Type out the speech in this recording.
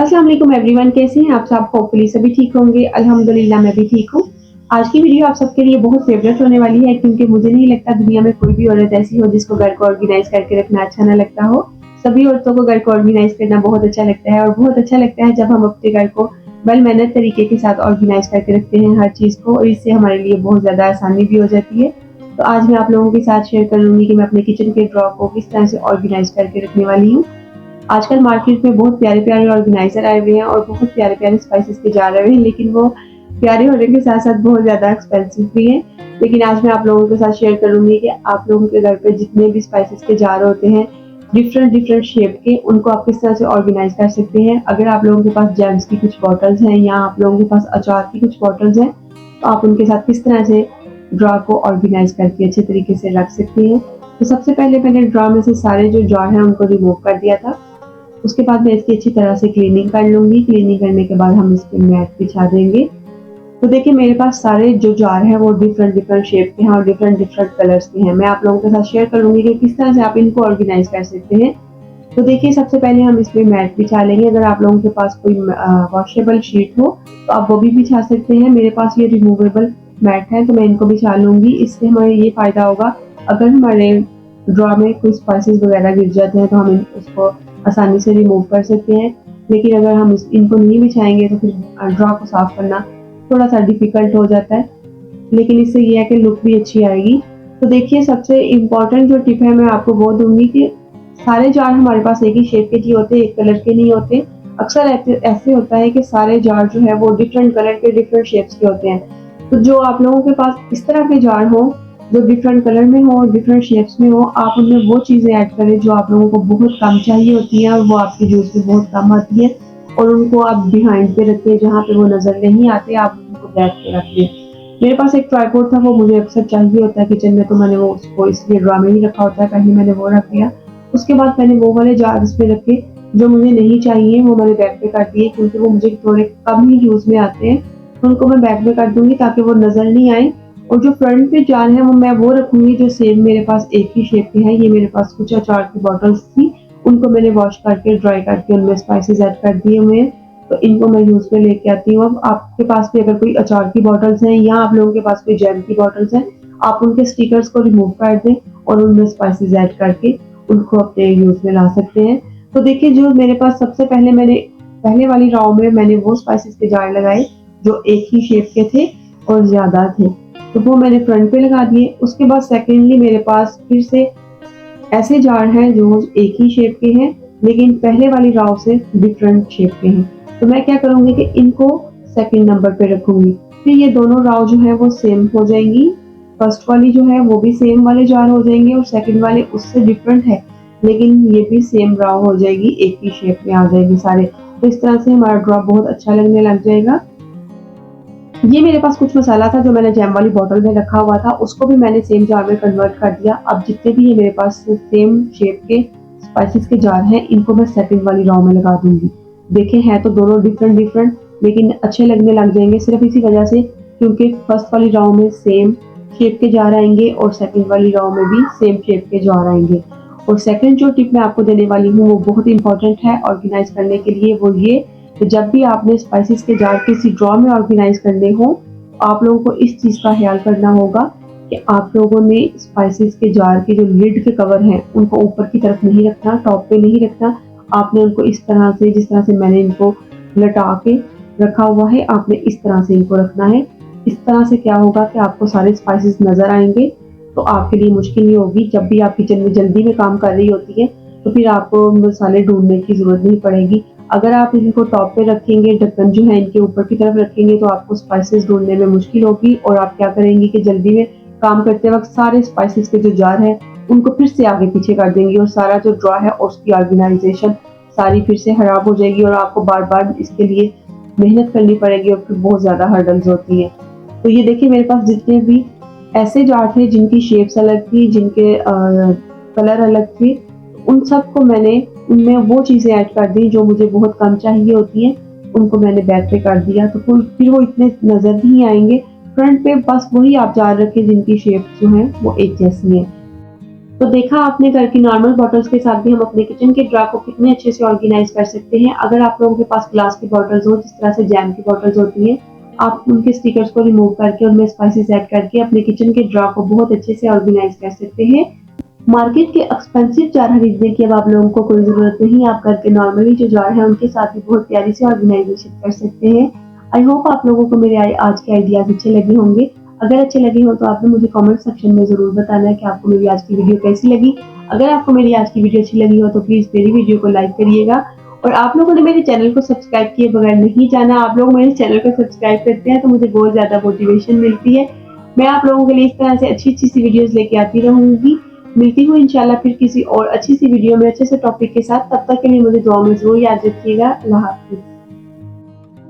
अस्सलाम वालेकुम एवरीवन, कैसे हैं आप सब? होपफुली सभी ठीक होंगे। अल्हम्दुलिल्लाह मैं भी ठीक हूँ। आज की वीडियो आप सबके लिए बहुत फेवरेट होने वाली है क्योंकि मुझे नहीं लगता दुनिया में कोई भी औरत ऐसी हो जिसको घर को ऑर्गेनाइज करके रखना अच्छा ना लगता हो। सभी औरतों को घर को ऑर्गेनाइज करना बहुत अच्छा लगता है और बहुत अच्छा लगता है जब हम अपने घर को वेल मैनर तरीके के साथ ऑर्गेनाइज करके रखते हैं हर चीज़ को, और इससे हमारे लिए बहुत ज़्यादा आसानी भी हो जाती है। तो आज मैं आप लोगों के साथ शेयर करूँगी कि मैं अपने किचन के ड्रॉ को किस तरह से ऑर्गेनाइज करके रखने वाली हूँ। आजकल मार्केट में बहुत प्यारे-प्यारे ऑर्गेनाइज़र आए हुए हैं और बहुत प्यारे-प्यारे स्पाइसेस के जार आए हुए हैं, लेकिन वो प्यारे होने के साथ-साथ बहुत ज़्यादा एक्सपेंसिव भी हैं। लेकिन आज मैं आप लोगों के साथ शेयर करूँगी कि आप लोगों के घर पे जितने भी स्पाइसेस के जार होते हैं, डिफरेंट शेप के, उनको आप किस तरह से ऑर्गेनाइज़ कर सकते हैं। अगर आप लोगों के पास जैम्स की कुछ बॉटल्स हैं या आप लोगों के पास अचार की कुछ बॉटल्स हैं, तो आप उनके साथ किस तरह से ड्रॉ को ऑर्गेनाइज़ करके अच्छे तरीके से रख सकती हैं। तो सबसे पहले मैंने ड्रॉ में से सारे जो जार हैं उनको रिमूव कर दिया था। उसके बाद मैं इसकी अच्छी तरह से क्लीनिंग कर लूँगी। क्लीनिंग करने के बाद हम इस पे मैट बिछा देंगे। तो देखिए मेरे पास सारे जो जार हैं वो डिफरेंट शेप के हैं और डिफरेंट कलर्स के हैं। मैं आप लोगों के साथ शेयर करूँगी कि किस तरह से आप इनको ऑर्गेनाइज़ कर सकते हैं। तो देखिए सबसे पहले हम इसमें मैट बिछा लेंगे। अगर आप लोगों के पास कोई वॉशेबल शीट हो तो आप वो भी बिछा सकते हैं। मेरे पास ये रिमूवेबल मैट है तो मैं इनको बिछा लूँगी। इससे हमें ये फ़ायदा होगा, अगर हमारे ड्रॉ में कोई स्पाइसेस वगैरह गिर जाते हैं तो हम उसको आसानी से रिमूव कर सकते हैं। लेकिन अगर हम इनको नहीं बिछाएँगे तो फिर ड्रॉ को साफ़ करना थोड़ा-सा डिफ़िकल्ट हो जाता है। लेकिन इससे ये है कि लुक भी अच्छी आएगी। तो देखिए सबसे इम्पोर्टेंट जो टिप है मैं आपको वो दूँगी कि सारे जार हमारे पास एक ही शेप के नहीं होते, एक कलर के नहीं होते। अक्सर ऐसे होता है कि सारे जार जो है वो डिफरेंट कलर के, डिफरेंट शेप्स के होते हैं। तो जो आप लोगों के पास इस तरह के जार हों, जो डिफरेंट कलर में हो, डिफरेंट शेप्स में हो, आप उनमें वो चीज़ें ऐड करें जो आप लोगों को बहुत कम चाहिए होती हैं और वो आपके यूज़ में बहुत कम आती हैं, और उनको आप बिहाइंड पे रखें जहाँ पे वो नज़र नहीं आते, आप उनको बैक पे रख दें। मेरे पास एक ट्राइपॉड था, वो मुझे अक्सर चाहिए होता है किचन में, तो मैंने वो उसको इसलिए ड्रॉ में ही रखा होता है, कहीं मैंने वो रख दिया। उसके बाद मैंने वो वाले जार इसमें रखे जो मुझे नहीं चाहिए, वो मैंने बैक पे कर दिए क्योंकि वो मुझे थोड़े कम ही यूज़ में आते हैं। तो उनको मैं बैक में कर दूँगी ताकि वो नज़र नहीं आए, और जो फ्रंट पे जार हैं वो रखूँगी जो सेम मेरे पास एक ही शेप के हैं। ये मेरे पास कुछ अचार की बॉटल्स थी, उनको मैंने वॉश करके, ड्राई करके उनमें स्पाइसेस ऐड कर दिए हुए हैं। तो इनको मैं यूज़ में लेके आती हूँ। अब आपके पास भी अगर कोई अचार की बॉटल्स हैं या आप लोगों के पास कोई जैम की बॉटल्स हैं, आप उनके स्टिकर्स को रिमूव कर दें और उनमें स्पाइसेस ऐड करके उनको अपने यूज़ में ला सकते हैं। तो देखिए जो मेरे पास सबसे पहले मैंने पहले वाली राव में मैंने वो स्पाइसेस के जार लगाए जो एक ही शेप के थे और ज़्यादा थे। तो वो मैंने फ्रंट पे लगा दिए। उसके बाद सेकंडली मेरे पास फिर से ऐसे जार हैं जो एक ही शेप के हैं, लेकिन पहले वाली राव से डिफरेंट शेप के हैं। तो मैं क्या करूँगी कि इनको सेकंड नंबर पे रखूँगी। फिर ये दोनों राव जो है वो सेम हो जाएँगी। फर्स्ट वाली जो है वो भी सेम वाले जार हो जाएँगे और सेकंड वाले उससे डिफरेंट है, लेकिन ये भी सेम राव हो जाएगी, एक ही शेप में आ जाएगी सारे। तो इस तरह से हमारा ड्रॉ बहुत अच्छा लगने लग जाएगा। ये मेरे पास कुछ मसाला था जो मैंने जैम वाली बॉटल में रखा हुआ था, उसको भी मैंने सेम जार में कन्वर्ट कर दिया। अब जितने भी ये मेरे पास सेम शेप के स्पाइसेस के जार हैं, इनको मैं सेकंड वाली रॉ में लगा दूँगी। देखें हैं तो दोनों डिफरेंट लेकिन अच्छे लगने लग जाएँगे सिर्फ़ इसी वजह से क्योंकि फर्स्ट वाली रॉ में सेम शेप के जार आएँगे और सेकंड वाली रॉ में भी सेम शेप के जार आएँगे। और सेकंड जो टिप मैं आपको देने वाली हूँ वो बहुत इम्पोर्टेंट है ऑर्गेनाइज़ करने के लिए, वो ये कि जब भी आपने स्पाइसेस के जार किसी ड्रॉ में ऑर्गेनाइज करने हो, आप लोगों को इस चीज़ का ख्याल करना होगा कि आप लोगों ने स्पाइसेस के जार के जो लिड के कवर हैं, उनको ऊपर की तरफ नहीं रखना, टॉप पे नहीं रखना। आपने उनको इस तरह से, जिस तरह से मैंने इनको लटा के रखा हुआ है, आपने इस तरह से इनको रखना है। इस तरह से क्या होगा कि आपको सारे स्पाइसेस नज़र आएँगे, तो आपके लिए मुश्किल नहीं होगी। जब भी आप किचन में जल्दी में काम कर रही होती हैं, तो फिर आपको मसाले ढूँढने की ज़रूरत नहीं पड़ेगी। अगर आप इनको टॉप पे रखेंगे, ढक्कन जो है इनके ऊपर की तरफ रखेंगे, तो आपको स्पाइसेस ढूँढने में मुश्किल होगी और आप क्या करेंगी कि जल्दी में काम करते वक़्त सारे स्पाइसेस के जो जार हैं, उनको फिर से आगे-पीछे कर देंगी और सारा जो ड्रॉ है और उसकी ऑर्गेनाइज़ेशन सारी फिर से खराब हो जाएगी और आपको बार-बार इसके लिए मेहनत करनी पड़ेगी और फिर बहुत ज़्यादा हर्डल्स होती हैं। तो ये देखिए मेरे पास जितने भी ऐसे जार थे जिनकी शेप्स अलग थी, जिनके कलर अलग थे, उन सबको मैंने उनमें वो चीज़ें ऐड कर दी जो मुझे बहुत कम चाहिए होती हैं, उनको मैंने बैक पे कर दिया, तो फिर वो इतने नज़र नहीं आएँगे। फ्रंट पे बस वही आप जार रखें जिनकी शेप जो है वो एक जैसी है। तो देखा आपने घर की नॉर्मल बॉटल्स के साथ भी हम अपने किचन के ड्रा को कितने अच्छे से ऑर्गेनाइज कर सकते हैं। अगर आप लोगों के पास ग्लास की बॉटल्स हो, जिस तरह से जैम की बॉटल्स होती हैं, आप उनके स्टिकर्स को रिमूव करके उनमें स्पाइसेस ऐड करके अपने किचन के ड्रा को बहुत अच्छे से ऑर्गेनाइज कर सकते हैं। मार्केट के एक्सपेंसिव जार खरीदने की अब आप लोगों को कोई ज़रूरत नहीं। आप घर के नॉर्मली जो जार है उनके साथ भी बहुत प्यारी से ऑर्गेनाइजेशन कर सकते हैं। आई होप आप लोगों को मेरे आज के आइडियाज़ अच्छे लगे होंगे। अगर अच्छे लगे हो तो आपने मुझे कमेंट सेक्शन में ज़रूर बताना है कि आपको मेरी आज की वीडियो कैसी लगी। अगर आपको मेरी आज की वीडियो अच्छी लगी हो तो प्लीज़ मेरी वीडियो को लाइक करिएगा। और आप लोगों ने मेरे चैनल को सब्सक्राइब किए बगैर नहीं जाना। आप लोग मेरे चैनल को सब्सक्राइब करते हैं तो मुझे बहुत ज़्यादा मोटिवेशन मिलती है। मैं आप लोगों के लिए इस तरह से अच्छी-अच्छी सी वीडियोज़ लेके आती रहूँगी। मिलती हूँ इंशाल्लाह फिर किसी और अच्छी सी वीडियो में अच्छे से टॉपिक के साथ। तब तक के लिए मुझे दुआ में ज़रूर याद रखिएगा। अल्लाह हाफ़िज़।